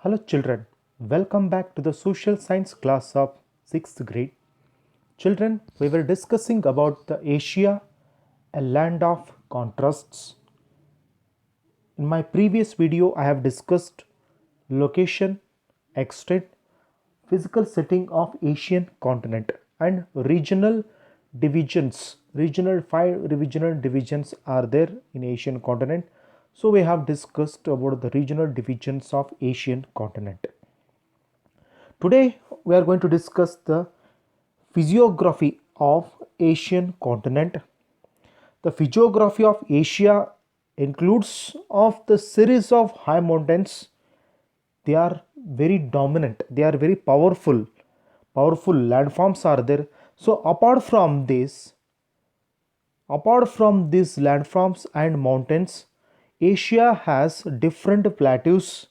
Hello children, welcome back to the social science class of 6th grade. Children, we were discussing about the Asia, a land of contrasts. In my previous video, I have discussed location, extent, physical setting of Asian continent and regional divisions. Five regional divisions are there in Asian continent. So we have discussed about the regional divisions of Asian continent. Today we are going to discuss the physiography of Asian continent. The physiography of Asia includes of the series of high mountains. They are very dominant, they are very powerful landforms are there. So apart from these landforms and mountains, Asia has different plateaus,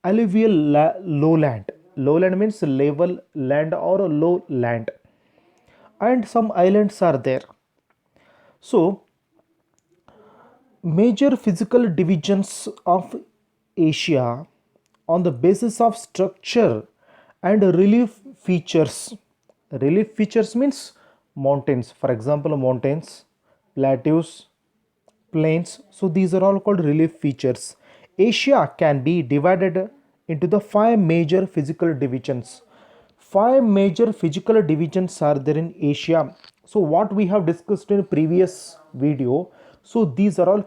alluvial lowland. Lowland means level land or low land, and some islands are there. So major physical divisions of Asia on the basis of structure and relief features. Relief features means mountains, for example mountains, plateaus, plains. So these are all called relief features. Asia can be divided into the five major physical divisions. Five major physical divisions are there in Asia. So what we have discussed in previous video, so these are all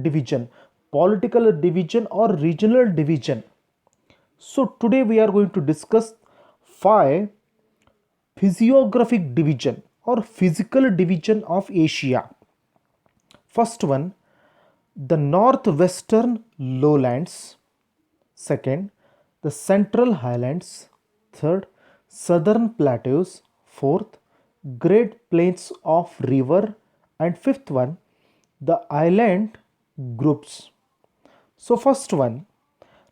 division, political division or regional division. So today we are going to discuss five physiographic division or physical division of Asia. First one, the northwestern lowlands. Second, the central highlands. Third, southern plateaus. Fourth, great plains of river. And fifth one, the island groups. So first one,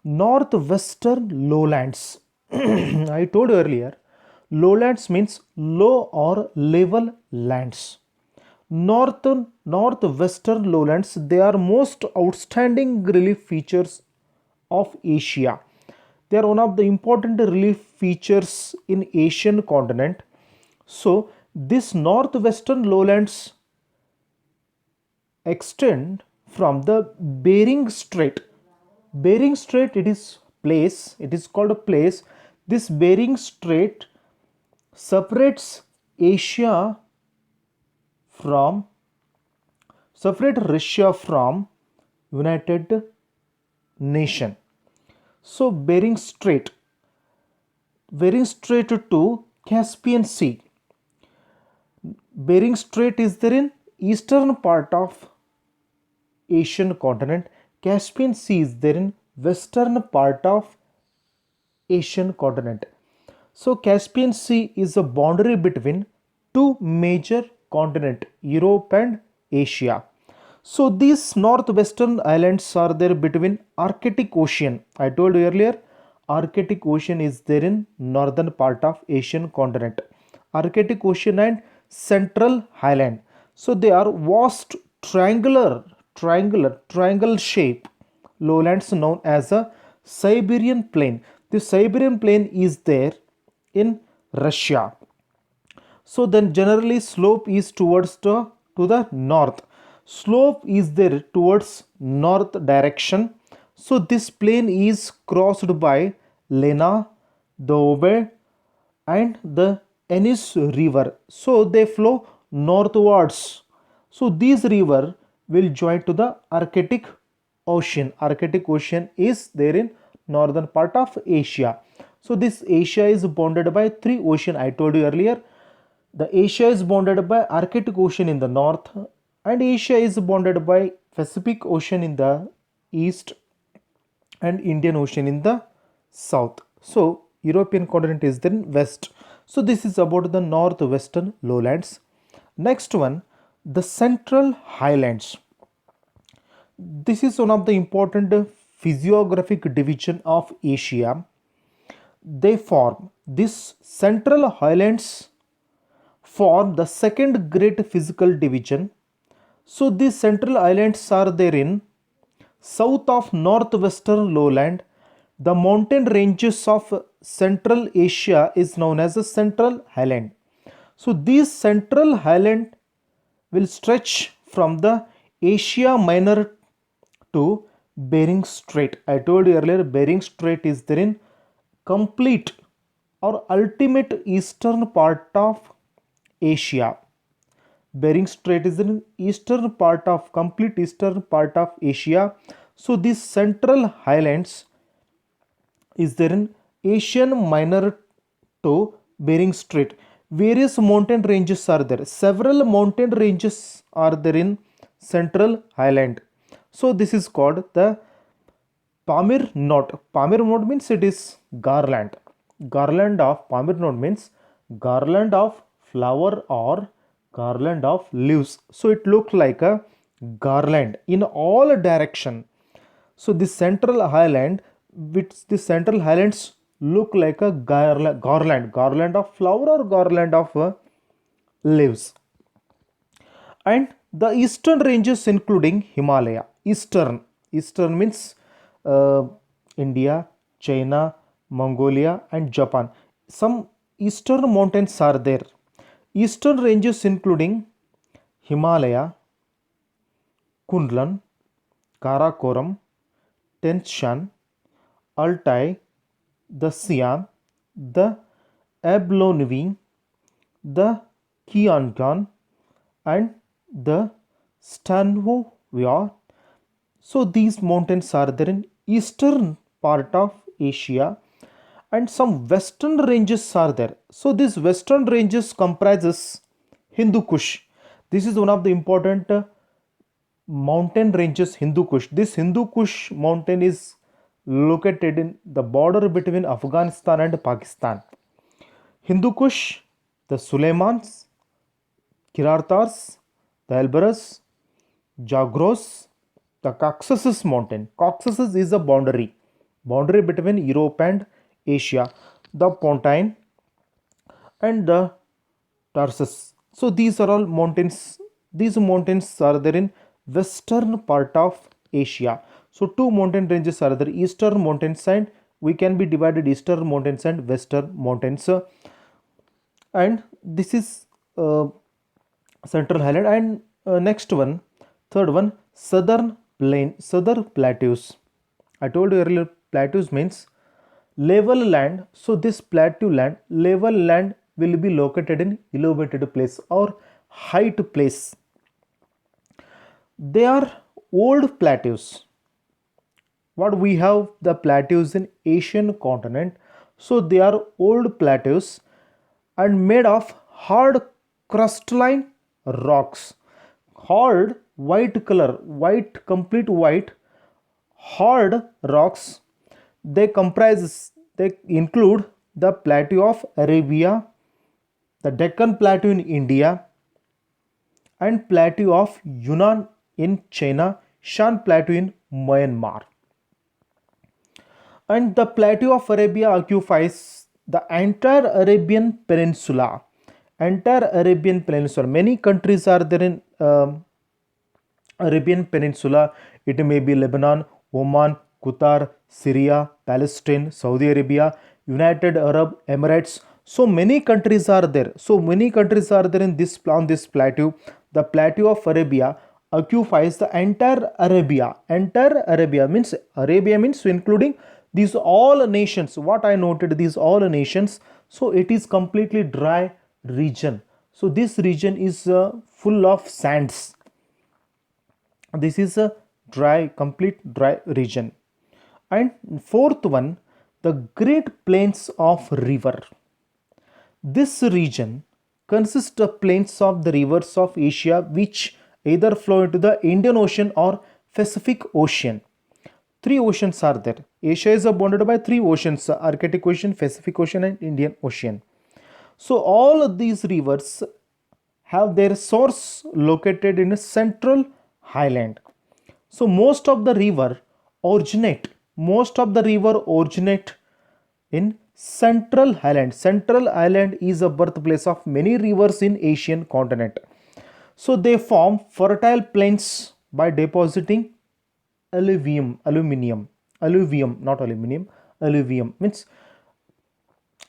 northwestern lowlands. I told you earlier, lowlands means low or level lands. Northwestern lowlands, they are most outstanding relief features of Asia. They are one of the important relief features in Asian continent. So this northwestern lowlands extend from the Bering Strait. Bering Strait, it is called a place. This Bering Strait separates Russia from United Nation. So Bering Strait to Caspian Sea. Bering Strait is there in eastern part of Asian continent. Caspian Sea is there in western part of Asian continent. So Caspian Sea is a boundary between two major continents, Europe and Asia. So these northwestern islands are there between Arctic Ocean. I told you earlier, Arctic Ocean is there in northern part of Asian continent. Arctic Ocean and Central Highland. So they are vast triangle shape lowlands known as a Siberian plain. The Siberian plain is there in Russia. So then generally slope is towards to the north. Slope is there towards north direction. So this plain is crossed by Lena, the Obe and the Ennis river. So they flow northwards. So these river will join to the Arctic Ocean. Arctic Ocean is there in northern part of Asia. So this Asia is bounded by three oceans. I told you earlier. The Asia is bounded by Arctic Ocean in the north, and Asia is bounded by Pacific Ocean in the east and Indian Ocean in the south. So European continent is then west. So this is about the northwestern lowlands. Next one, the central highlands. This is one of the important physiographic division of Asia. They form this central highlands form the second great physical division. So these central islands are there in South of northwestern lowland, the mountain ranges of Central Asia is known as the Central Highland. So these Central Highland will stretch from the Asia Minor to Bering Strait. I told you earlier, Bering Strait is there in complete or ultimate eastern part of Asia. Bering Strait is in eastern part of complete eastern part of Asia. So these Central Highlands is there in Asian Minor to Bering Strait. Various mountain ranges are there. Several mountain ranges are there in Central Highland. So this is called the Pamir knot. Pamir knot means it is garland. Garland of Pamir knot means garland of flower or garland of leaves. So it looks like a garland in all direction. So the Central Highland, which the Central Highlands look like a garland of flower or garland of leaves. And the eastern ranges including Himalaya. Eastern means India, China, Mongolia and Japan. Some eastern mountains are there. Eastern ranges including Himalaya, Kunlun, Karakoram, Tian Altai, the Sian, the Ablonvi, the Kiangan and the Stanhovia. So these mountains are there in eastern part of Asia, and some western ranges are there. So these western ranges comprises Hindu Kush. This is one of the important mountain ranges, Hindu Kush. This Hindu Kush mountain is located in the border between Afghanistan and Pakistan. Hindu Kush, the Sulaimans, Kirartars, the Elbrus, Zagros, the Caucasus mountain. Caucasus is a boundary between Europe and Asia, the Pontine and the Tarsus. So these are all mountains. These mountains are there in western part of Asia. So two mountain ranges are there, eastern mountains, and we can be divided eastern mountains and western mountains. And this is Central Highland. And next one, third one, southern plateaus. I told you earlier, plateaus means level land. So this plateau land, level land will be located in elevated place or height place. They are old plateaus. What we have the plateaus in Asian continent. So they are old plateaus and made of hard crystalline rocks. Hard white color, white, complete white, hard rocks. They include the Plateau of Arabia, the Deccan Plateau in India, and Plateau of Yunnan in China, Shan Plateau in Myanmar. And the Plateau of Arabia occupies the entire Arabian Peninsula. Many countries are there in Arabian Peninsula. It may be Lebanon, Oman, Qatar, Syria, Palestine, Saudi Arabia, United Arab Emirates. So many countries are there. In this on this plateau. The Plateau of Arabia occupies the entire Arabia. Arabia means including these all nations. What I noted, these all nations. So it is completely dry region. So this region is full of sands. This is a complete dry region. And fourth one, the Great Plains of River. This region consists of plains of the rivers of Asia which either flow into the Indian Ocean or Pacific Ocean. Three oceans are there. Asia is bounded by three oceans: Arctic Ocean, Pacific Ocean and Indian Ocean. So all of these rivers have their source located in a central highland. So most of the river originate in Central Highland. Central Highland is a birthplace of many rivers in Asian continent. So they form fertile plains by depositing alluvium, not aluminium, alluvium means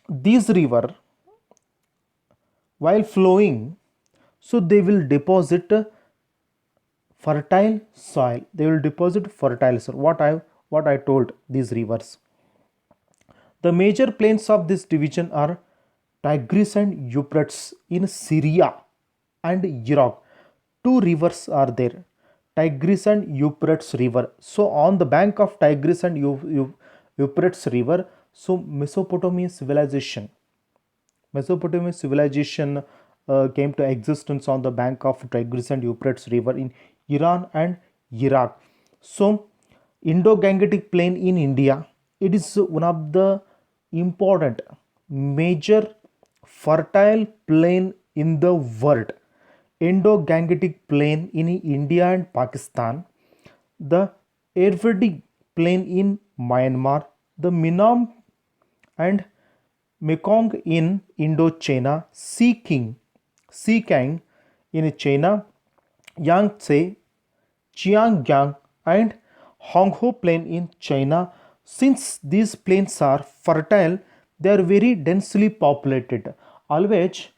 these river while flowing, so they will deposit fertile soil. They will deposit fertile soil. What I told, these rivers. The major plains of this division are Tigris and Euphrates in Syria and Iraq. Two rivers are there, Tigris and Euphrates river. So on the bank of Tigris and Euphrates river, so Mesopotamian civilization came to existence on the bank of Tigris and Euphrates river in Iran and Iraq. So Indo-Gangetic plain in India, it is one of the important major fertile plain in the world. Indo-Gangetic plain in India and Pakistan, the Ayurvedic plain in Myanmar, the Minam and Mekong in Indochina, Xikang in China, Yangtze, Chiangjiang and Honghu plain in China. Since these plains are fertile, they are very densely populated. Always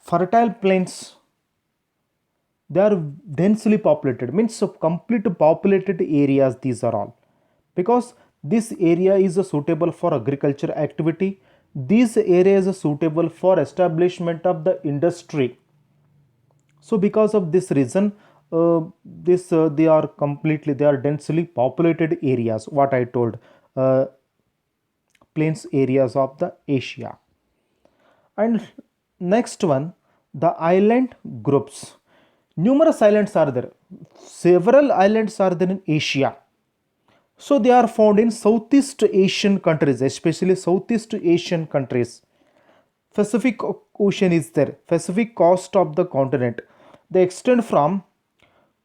fertile plains, they are densely populated, means complete populated areas these are all, because this area is suitable for agriculture activity. This area is suitable for establishment of the industry. So because of this reason, they are densely populated areas, what I told, plains areas of the Asia. And next one, the island groups. Numerous islands are there. Several islands are there in Asia. So they are found in Southeast Asian countries, especially Southeast Asian countries. Pacific Ocean is there, Pacific coast of the continent. They extend from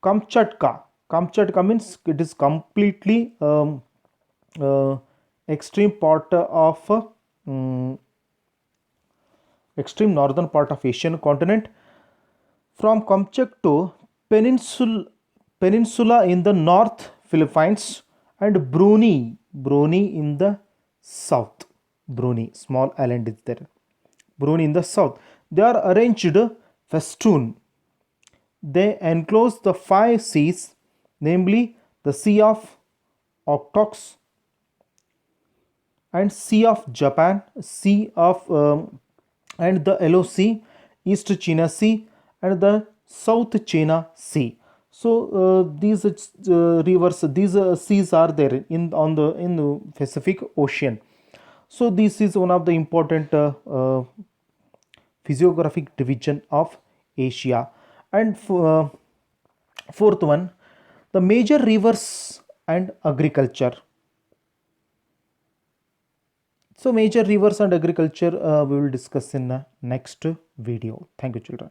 Kamchatka. Kamchatka means it is completely extreme part of extreme northern part of Asian continent. From Kamchatka to peninsula in the north Philippines, and Brunei in the south. Brunei, small island is there. Brunei in the south. They are arranged festoon. They enclose the 5 seas, namely the Sea of Okhotsk and Sea of Japan, Sea of and the Yellow Sea, East China Sea, and the South China Sea. So these rivers, these seas are there in the Pacific Ocean. So this is one of the important physiographic division of Asia. And fourth one, the major rivers and agriculture. So major rivers and agriculture we will discuss in the next video. Thank you, children.